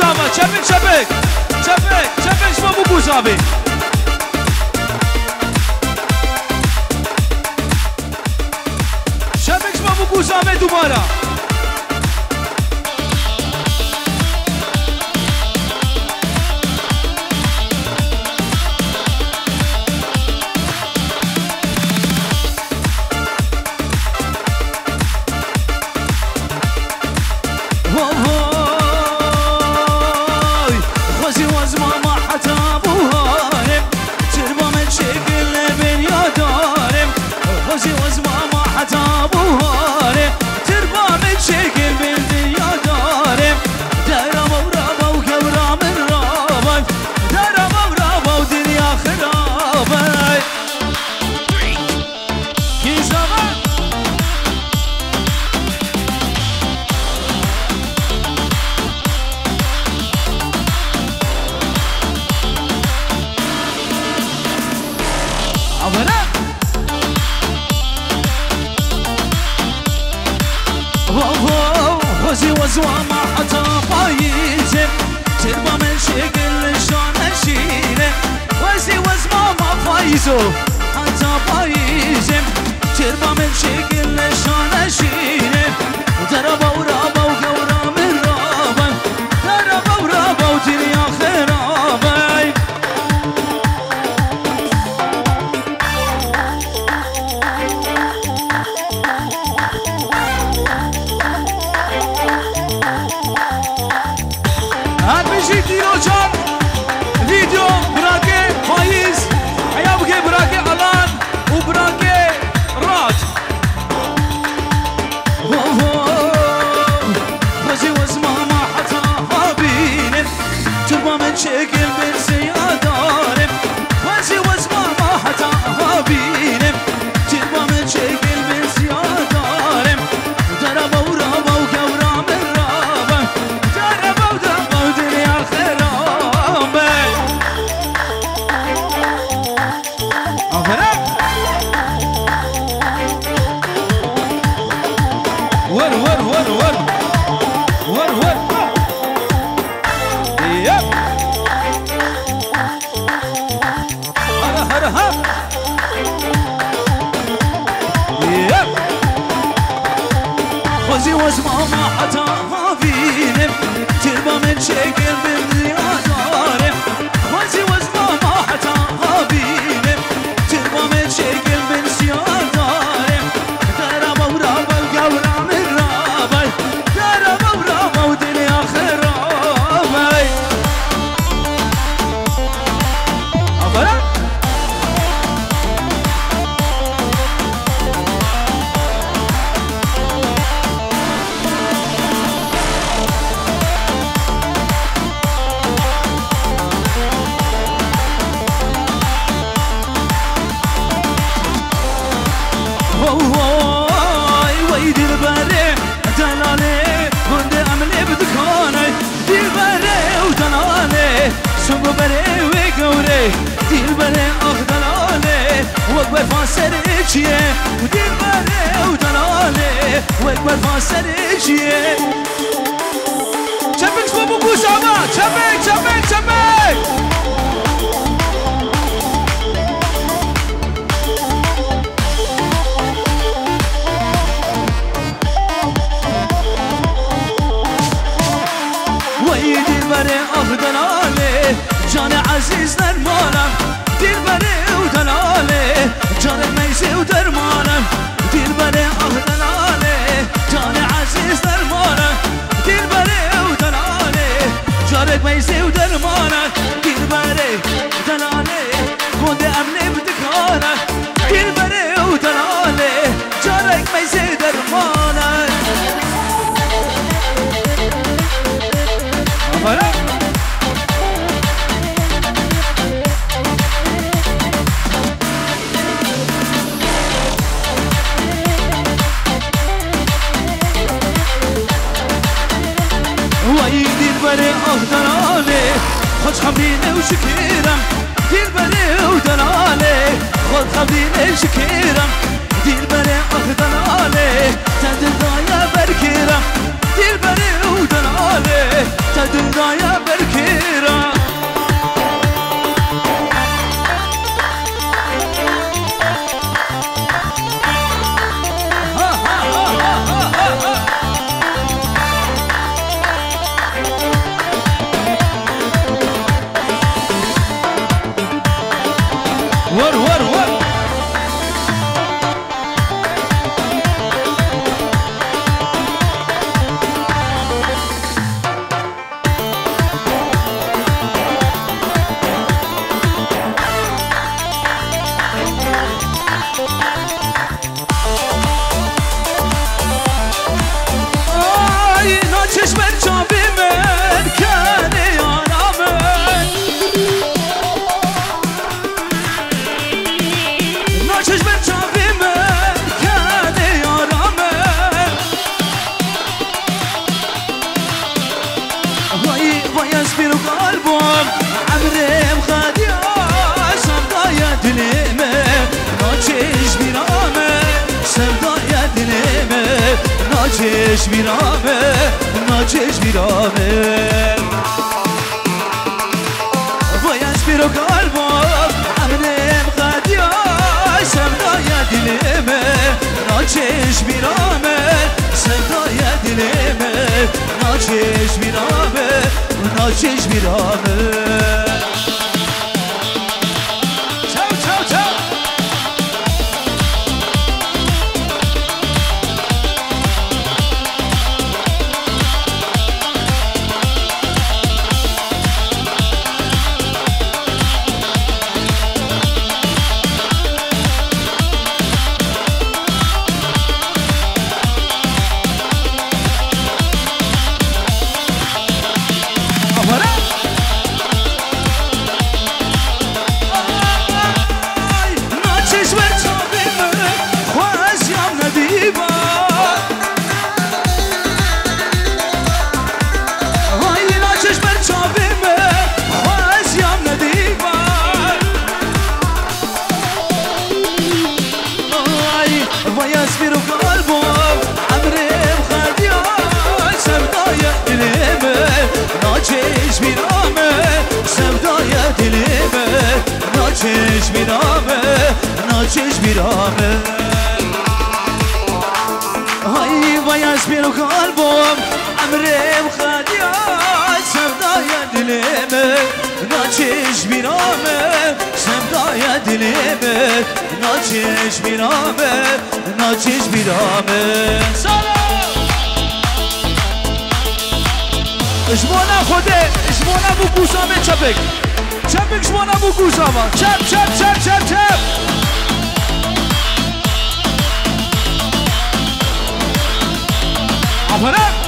آبا چپک چپک چپک چپک شما بگوز آبی چپک شما بگوز آبی دوباره حتى بايزم تربى من شكل لشان اشيله دربا ورابا وقورا من رابا دربا ورابا ودنيا خرابا هات بيجي كيلو جان فيديو براكي فايز حيابكي براكي الان وبراكي راد غزي وزما ما حتى هابين تربى من شكل من سيادار غزي وزما ما حتى هابين تربى من شكل من سيادار دربا ورابا وقورا من رابا دربا ورابا ودنيا خرابا ور ور ور ور ور ور يب هلا هلا ها يب غزي وزما ما حتى هابين تربى من شكل من زيادار غزي وزما ما حتى هابين تربى من شكل من سيادار دربا ورابا وقورا من رابا دربا ورابا ودنيا خرابا أفرق ويدي البري دلالي هند أملي بدكاني دي البري ودلالي سوق بري وقوري دي البري أخدلالي وقبل فاسر إجيه ودي البري ودلالي وقبل فاسر إجيه چپک شما بگوز آبا چپک چپک چپک ويدي البري أخدلالي جان عزيز درمانم دلبري ودلالي جان ميسي ودرمانم دلبري أخدلالي جان عزيز درمانم دلبري ودلالي جارك ميسي ودرمانم دلبري ودلالي كنت أمني بدكانك دلبري ودلالي جارك ميسي درمانم أفرق ويدي البري أخدلالي خد خبريني وشكيرم دي البري ودلالي خد خبريني وشكيرم دي البري أخدلالي تدل دايا بركيرم دي البري ودلالي تدل دايا قلبم عمرم خديا سودايا دلمه ناچش بیرامه سودايا دلمه ناچش بیرامه ناچش بیرامه وای از بیرو قلبم عمرم خديا سودايا دلمه ناچش بیرامه سودايا دلمه ناچش بیرامه ناچش بیرامه چاو چاو چاو ناچش بیرامه سودای دلمه ناچش بیرامه ناچش بیرامه های وای از بیرو قلبم عمرم خدیا سودای دلمه ناچش بیرامه سودای دلمه ناچش بیرامه ناچش بیرامه جمانه خوده جمانه بو گوزامه چپک چپک جمانه بو گوزامه چپ چپ چپ چپ چپ آفرین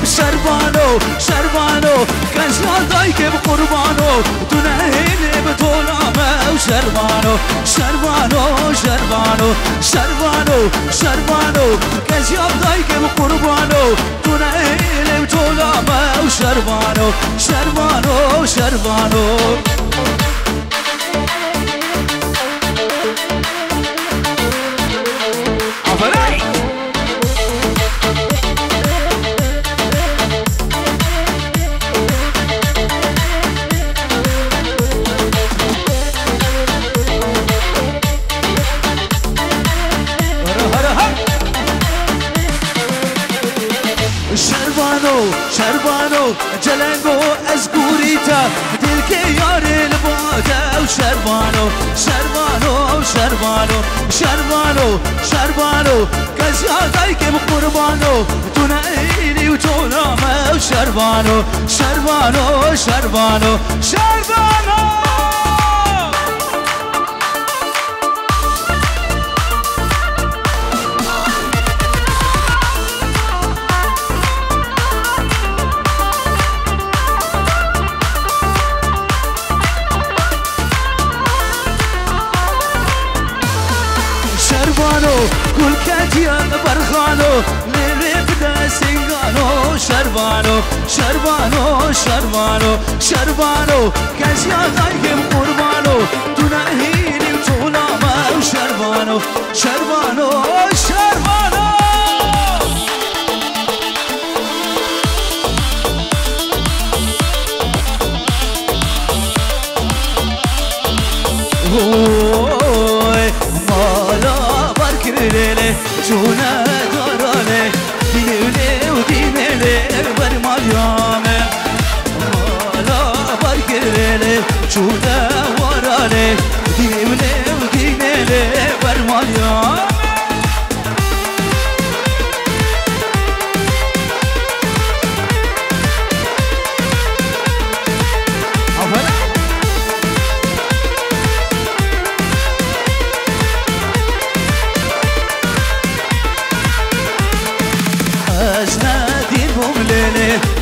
شربانو شربانو کشان دای که قربانو تو نهینه به طولامه شربانو شربانو شربانو شربانو شربانو کشان دای که قربانو تو نهینه به طولامه شربانو شربانو شربانو آفرین شربانو جلنگو از گوریتا دل که یار لباده شربانو شربانو شربانو شربانو شربانو کسی آدایی که قربانو تو نهینی و تو نامه شربانو شربانو شربانو شربانو گل کتیان برخانو لیلی بده سنگانو شربانو شربانو شربانو شربانو کسی آقایم قربانو تو نهینی و تو نامه شربانو شربانو شربانو ليلة جونا دارانه دينه ودينه برمال يامه مالا بركلة جونا ورانه دينه ودينه برمال يامه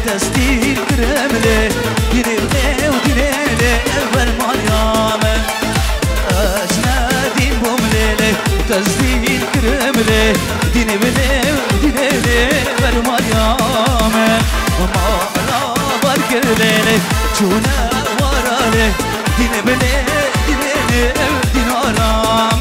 دستي كرملي ديريلي وديريلي برمال يامه أجنادي بومليلي دستي كرملي ديني بلي ديني برميامه وما لا بركلي جونا ورالي ديني بلي ديني دينارام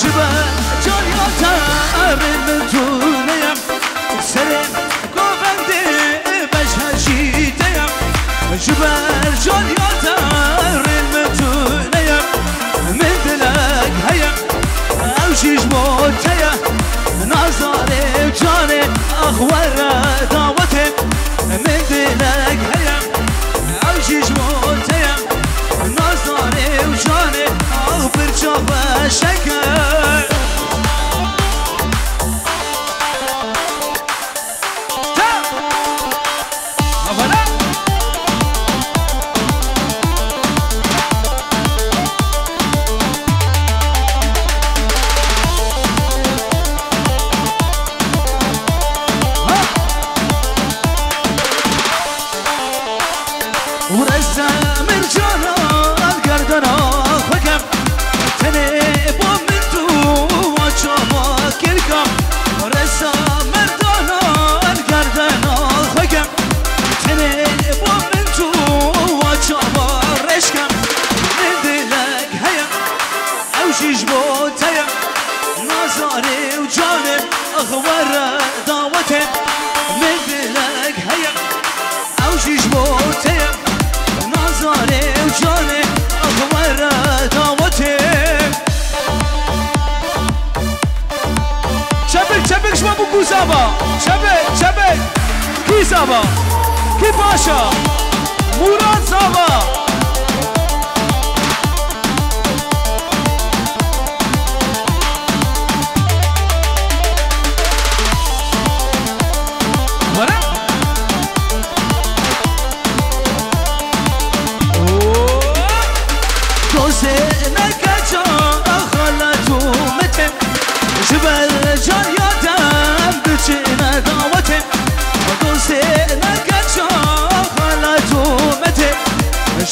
شبه جانياتا من دونيا سلام كوفندي بشهشيتيا شبه جانياتا من دونيا من دلك هيا او شيش موتيا نظري وجاني اخوار دعوتي من دلك هيا او شيش موتيا نظري وجاني اخبر شافه شكر اخوار دعوتي من دلك هيا او شيش موتي نظري وجاني اخوار دعوتي شبك شما بكو زابا شبك كي زابا كي باشا مراد زابا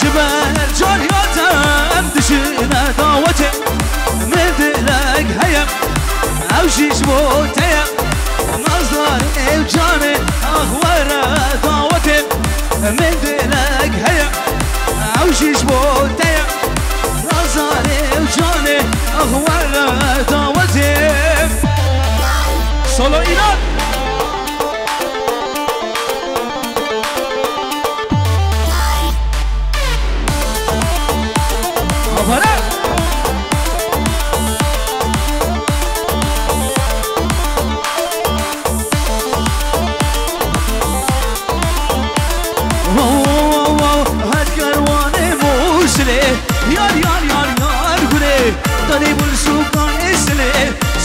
شبه الجون يوتم دشنا دعوتي من دلك هيا او شيش موتي نظري وجاني اخوار دعوتي من دلك هيا او شيش موتي نظري وجاني اخوار دعوتي سولو ايران داری بول سوکان اسلی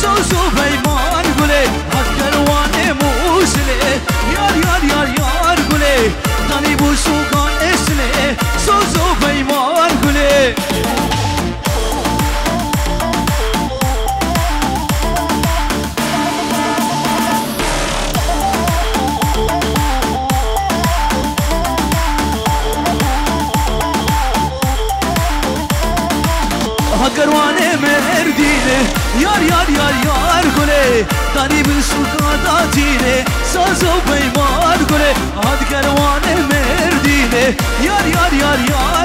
سو بیمان گله هات کروانه موسله یار گله داری بول سوکان اسلی سو بیمان گله کروانه مردینه یار گله داری به سوکاتاتینه ساز و پیمان گله هاد کروانه مردینه یار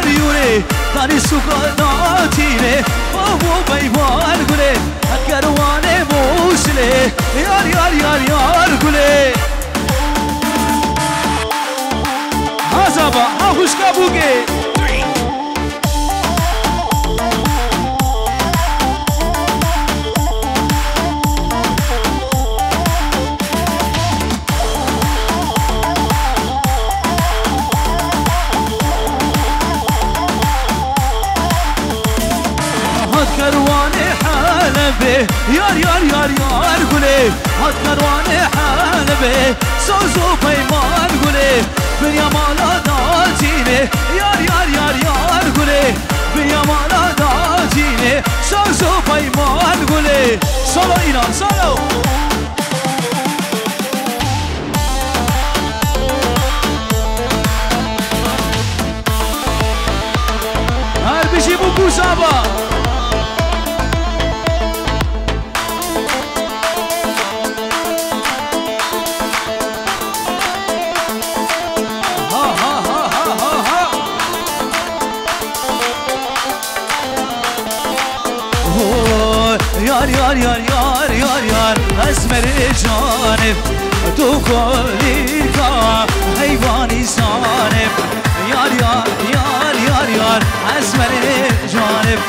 یونه داری سوکاتاتینه و پیمان گله هاد کروانه موسله یار گله هازابا ها خوشکا بوگه به یار یار یار یار گله هات کروان حلبه سوزو پیمان گله بیا مالا داجینه یار یار یار یار گله بیا مالا داجینه سوزو پیمان گله سولو ایران سولو هر بشی بو گوزابا یار یار یار یار یار یار اسمر جانب تو کلی کا حیوانی سانب یار یار یار یار یار اسمر جانب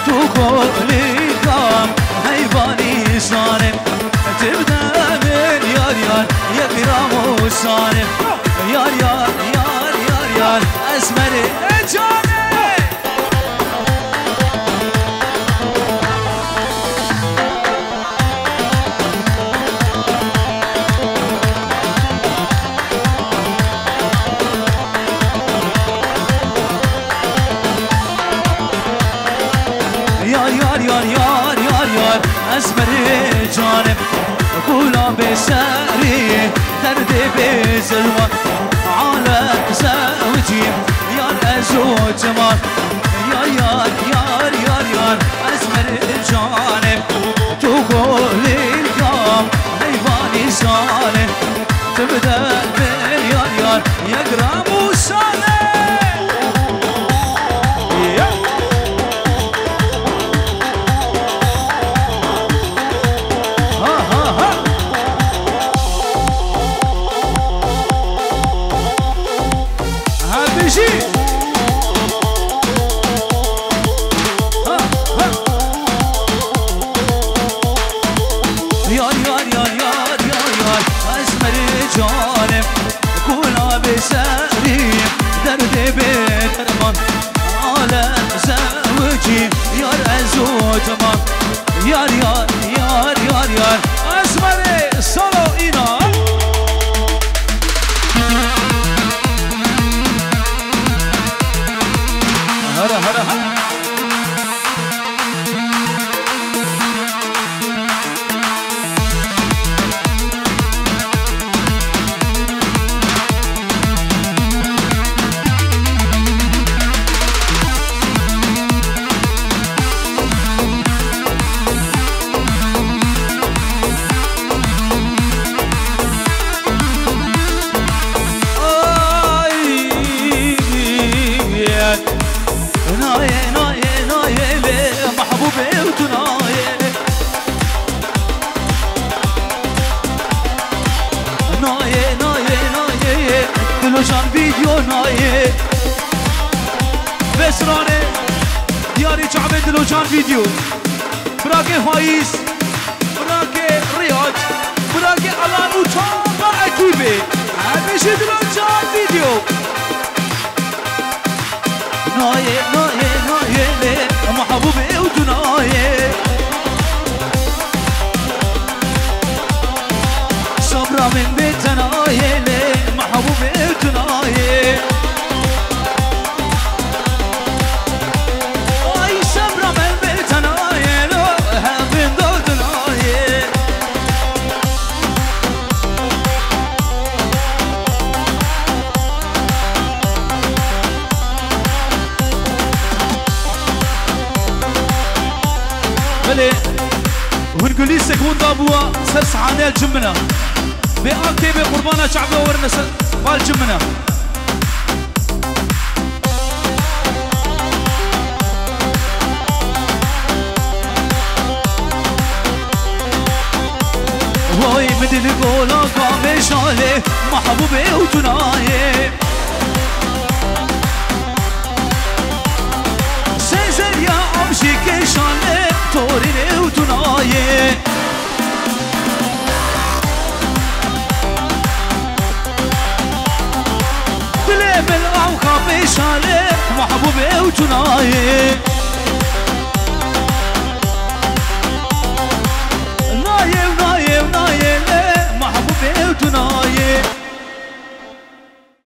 تو کلی کا حیوانی سانب تبدا من یار یار یک رامو سانب یار یار یار یار یار اسمر جانب اسمر جانب قولا بساري درد بزلوان على زوجي يا أزوج جمال يا يار يار يار يار اسمر جانب تقول القام حيواني سالم تبدأ باليار يار يقرأ وسالم يار يار يار يار يار اسمري سولو اينا هرا هرا هرا دلوجان فيديو نايه بسرانه دياري شعب دلوجان فيديو براكي فايز براكي رياض براكي علان وطابع اكيبه همش دلوجان فيديو نايه نايه نايه محبوبه ودنايه صبرا من بيتنا يلي محبوبه تنايه اي صبرا من بيتنا يلي هابين دودنايه بلي ونقولي سكوندا بوا سرس عاني الجمنة بأكتب قربانا شعبه ورنس بالجمنة هاي مدن قولا قام شاله محبوبه وتنايه سيزر يا أمشي كشاله تورينه وتنايه بالأو خافي شالي محبوبه وتنايه تنا